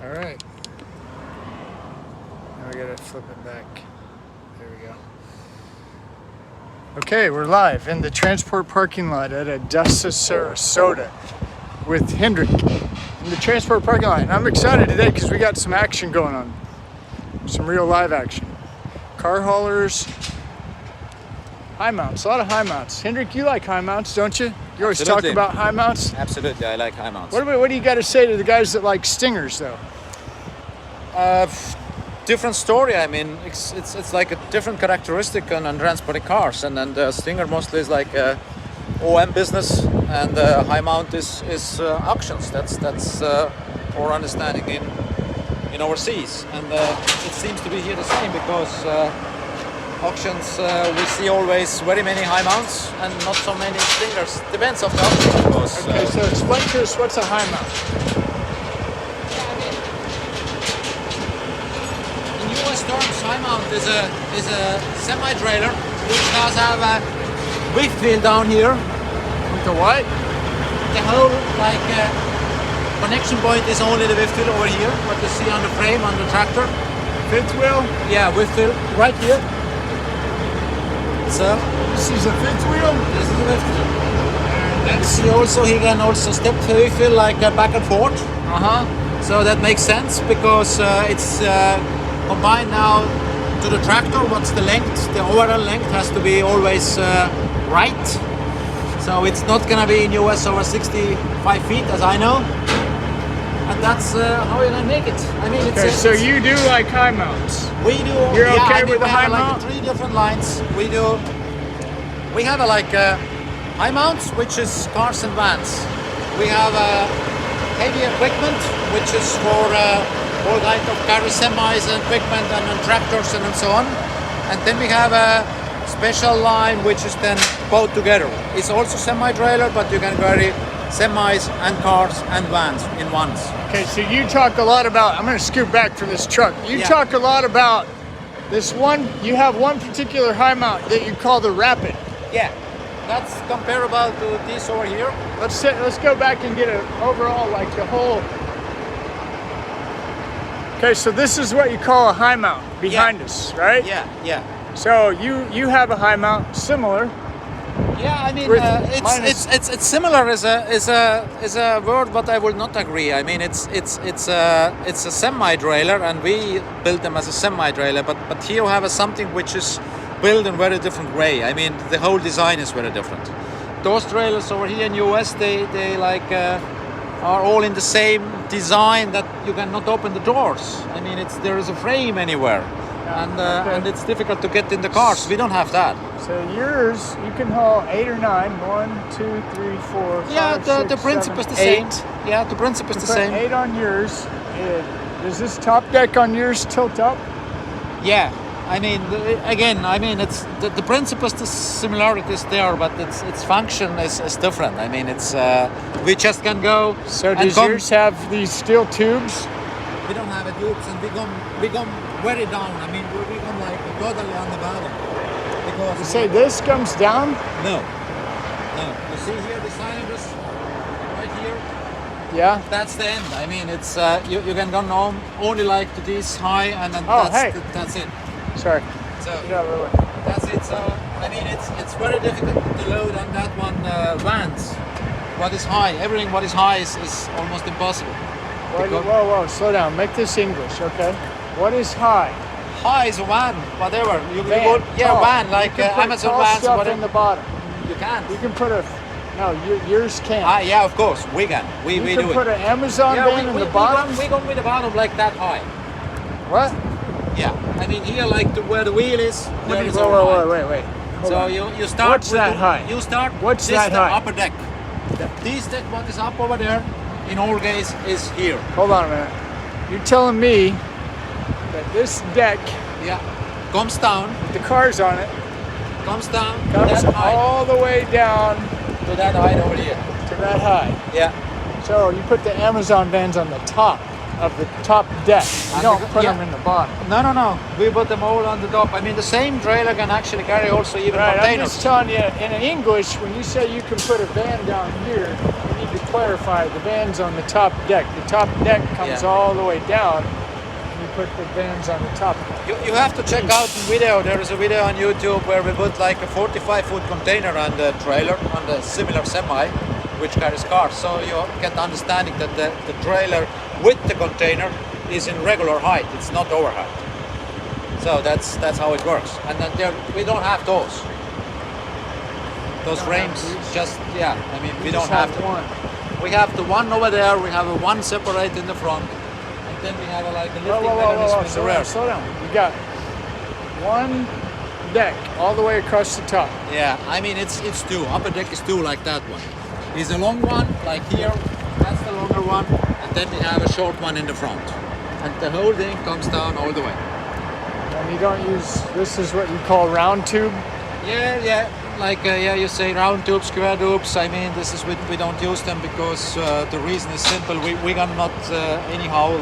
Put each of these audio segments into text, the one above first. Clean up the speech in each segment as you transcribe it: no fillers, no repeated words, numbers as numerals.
All right. Now we gotta flip it back. There we go. Okay, we're live in the transport parking lot at ADESA Sarasota with Hendrik in the transport parking lot. And I'm excited today because we got some action going on. Some real live action. Car haulers, high mounts, a lot of high mounts. Hendrik, you like high mounts, don't you? You always Absolutely. talk about high mounts. Absolutely, I like high mounts. What do you got to say to the guys that like stingers, though? Different story. I mean, it's like a different characteristic on transporting cars, and then the Stinger mostly is like OM business, and high mount is auctions. That's our understanding in overseas, and it seems to be here the same because auctions we see always very many high mounts and not so many Stingers. Depends on the auction, of course. Okay, so explain to us what's a high mount. Storm's high mount is a semi-trailer which does have a fifth wheel down here. With the what? The whole connection point is only the fifth wheel over here. What you see on the frame on the tractor. Fifth wheel? Yeah, fifth wheel right here. So this is a fifth wheel. This is a fifth wheel. And you see also he can also step fifth wheel like back and forth. So that makes sense because it's. Combined now to the tractor, what's the length? The overall length has to be always right. So it's not gonna be in US over 65 feet, as I know. And that's how you're gonna make it. I mean, okay, so you do like high mounts? We do. You're okay with the high mount? Like 3 different lines. We do. We have high mounts, which is cars and vans. We have heavy equipment, which is for all kinds of carry semis and equipment and tractors and so on. And then we have a special line which is then both together. It's also semi-trailer, but you can carry semis and cars and vans in ones. Okay, so you talk a lot about, I'm going to scoot back from this truck. You talk a lot about this one, you have one particular high mount that you call the Rapid. Yeah, that's comparable to this over here. Let's go back and get an overall, like the whole. Okay, so this is what you call a high mount behind us, right? Yeah. So you have a high mount similar. Yeah, I mean it's similar as a word, but I will not agree. I mean it's a semi-trailer, and we build them as a semi-trailer. But here you have something which is built in very different way. I mean the whole design is very different. Those trailers over here in US, they are all in the same design that you cannot open the doors. I mean, there is a frame anywhere, and it's difficult to get in the cars. We don't have that. So yours, you can haul 8 or 9. 1, 2, 3, 4, 5, yeah, the principle is the same. Yeah, the principle is the same. 8 on yours. Does this top deck on yours tilt up? Yeah. I mean, it's the principle is the similarities there, but its function is different. I mean, it's we just can go. So does yours have these steel tubes? We don't have tubes, and we come very down. I mean, we come like totally on the bottom. Because you say this comes down? No. You see here the cylinders right here. Yeah. That's the end. I mean, it's you can go home only like to this high, and then that's it. Sorry. So that's it. So I mean, it's very difficult to load on that one vans. What is high? Everything what is high is almost impossible. Whoa! Slow down. Make this English, okay? What is high? High is a van, whatever. Van like Amazon vans. Stuff in the bottom. You can't. You can put yours can't. Yeah, of course we can. We do it. You can put an Amazon van in the bottom. We go with the bottom like that high. What? Yeah, I mean here like where the wheel is. Wait. So you start. What's that high? You start. What's that high? Upper deck. This deck, what is up over there, in all case, is here. Hold on a minute. You're telling me that this deck, comes down. with the cars on it, comes down. comes all the way down to that height over here. To that high. Yeah. So you put the Amazon vans on the top of the top deck. You don't put them in the bottom. No. We put them all on the top. I mean, the same trailer can actually carry also even containers. I'm just telling you, in English, when you say you can put a van down here, you need to clarify, the van's on the top deck. The top deck comes Yeah. all the way down, and you put the vans on the top. You have to check out the video. There is a video on YouTube where we put like a 45-foot container on the trailer on the similar semi, which carries cars. So you get the understanding that the trailer with the container is in regular height. It's not over height. So that's how it works. And then we don't have those. Those frames, just I mean, we don't have one. We have the one over there. We have a one separate in the front, and then we have like a lifting mechanism in the rear. Slow down. You got one deck all the way across the top. Yeah, I mean it's two. Upper deck is two, like that one. Is a long one, like here. That's the longer one, and then we have a short one in the front, and the whole thing comes down all the way. And you don't use, this is what you call round tube? Yeah. Like you say round tubes, square tubes. I mean, this is we don't use them because the reason is simple. We cannot anyhow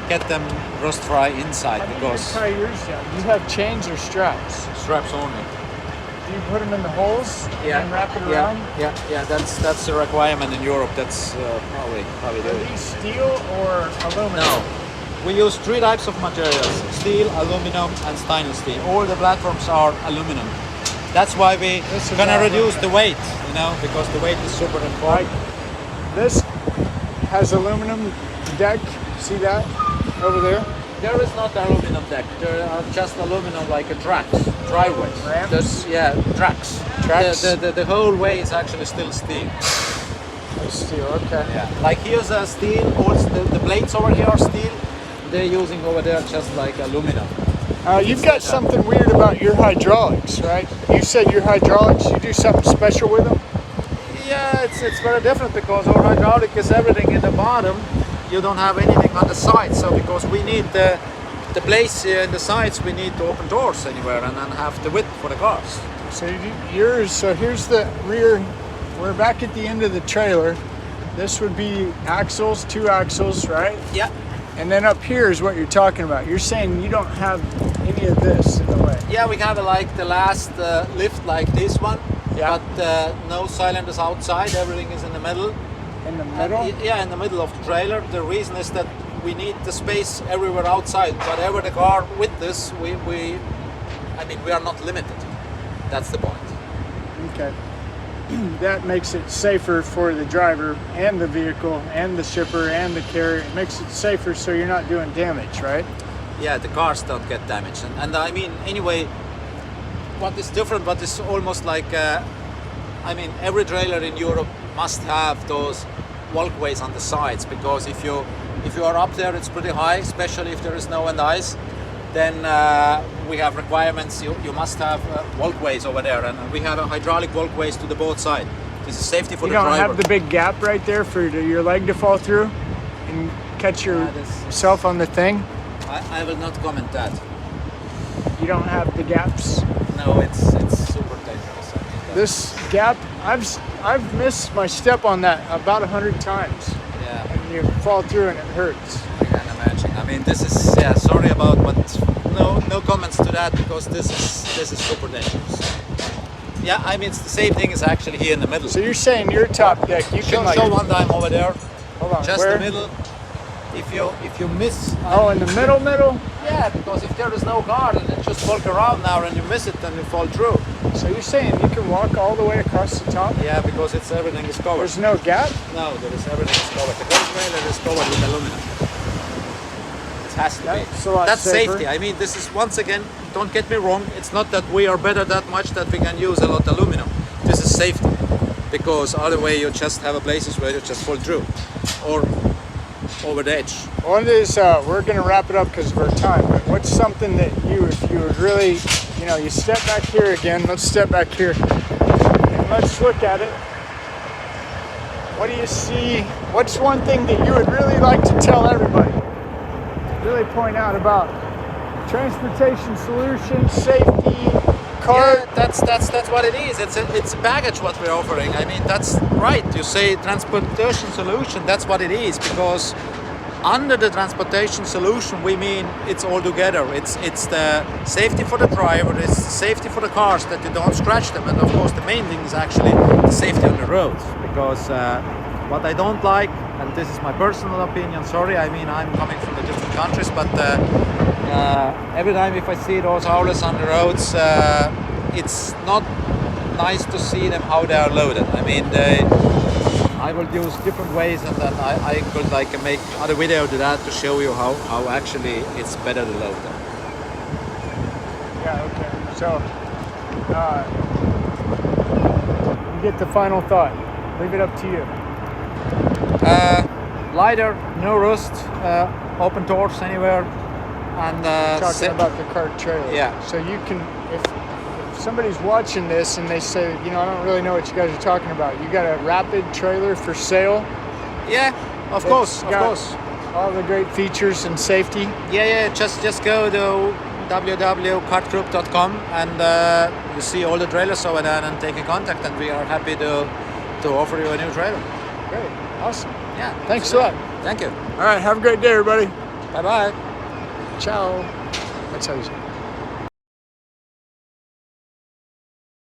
get them rust fry inside because How do you tie yours down? You have chains or straps? straps only. Do you put them in the holes and wrap it around? Yeah. That's a requirement in Europe. That's how we do Are it. these steel or aluminum? No, we use three types of materials: steel, aluminum, and stainless steel. All the platforms are aluminum. That's why we gonna reduce the weight, because the weight is super important. This has aluminum deck. See that over there? There is not aluminum deck. There are just aluminum like a tracks, driveways. Ramps? Tracks. Tracks? The whole way is actually still steel. Steel. Okay. Yeah. Like here's a steel. Also the blades over here are steel. They're using over there just like aluminum. You've got something weird about your hydraulics, right? You said your hydraulics, you do something special with them? Yeah, it's very different because our hydraulic is everything in the bottom. You don't have anything on the sides. So because we need the place in the sides, we need to open doors anywhere and then have the width for the cars. So so here's the rear. We're back at the end of the trailer. This would be axles, two axles, right? Yeah. And then up here is what you're talking about. You're saying you don't have any of this in the way. Yeah, we have like the last lift like this one. Yeah. But no cylinders outside. Everything is in the middle. In the middle? Yeah, in the middle of the trailer. The reason is that we need the space everywhere outside. Whatever the car with this, we are not limited. That's the point. Okay. That makes it safer for the driver and the vehicle and the shipper and the carrier. It makes it safer so you're not doing damage, right? Yeah, the cars don't get damaged. And I mean, anyway, what is different, what is almost like, every trailer in Europe must have those walkways on the sides, because if you are up there, it's pretty high, especially if there is snow and ice. Then we have requirements. You must have walkways over there, and we have a hydraulic walkways to the both sides. This is safety for the driver. You don't have the big gap right there for your leg to fall through and catch yourself on the thing? I will not comment that. You don't have the gaps? No, it's super dangerous. This gap, I've missed my step on that about 100 times. Yeah. And you fall through and it hurts. I can imagine. I mean, this is sorry about, but no comments to that, because this is super dangerous. Yeah, I mean, it's the same thing as actually here in the middle. So you're saying your top deck, you can show one time over there. Hold on, just where? the middle. If you miss. Oh, in the middle? Yeah, because if there is no guard and it just walk around now and you miss it, then you fall through. So you're saying you can walk all the way across the top? Yeah, because everything is covered. There's no gap? No, everything is covered. The whole trailer is covered with aluminum. It has to be. That's safer. safety. I mean, this is, once again, don't get me wrong, it's not that we are better that much that we can use a lot of aluminum. This is safety. Because other way you just have places where you just fall through. Or over the edge. One is, we're going to wrap it up because of our time, but what's something that if you would really, you step back here again, let's step back here, and let's look at it. What do you see? What's one thing that you would really like to tell everybody? Really point out about transportation solutions, safety, car. Yeah, that's what it is. It's a package what we're offering. I mean, that's right. You say transportation solution. That's what it is, because under the transportation solution, we mean it's all together. It's the safety for the driver. It's the safety for the cars that you don't scratch them, and of course the main thing is actually the safety on the roads, because What I don't like, and this is my personal opinion, sorry, I mean I'm coming from the different countries, but every time if I see those howlers on the roads, it's not nice to see them how they are loaded. I mean, I will use different ways, and then I could like make other video to that to show you how actually it's better to load them. Yeah, okay. So, you get the final thought. Leave it up to you. Lighter, no rust, open doors anywhere, and Talking about the cart trailer. Yeah. So you can, if somebody's watching this and they say, you know, I don't really know what you guys are talking about. You got a rapid trailer for sale. Yeah, of course. All the great features and safety. Yeah. Just go to www.cartgroup.com and you see all the trailers over there, and take a contact, and we are happy to offer you a new trailer. Great. Awesome. Yeah. Thanks a lot. Thank you. All right. Have a great day, everybody. Bye bye. Ciao. That's how you say it.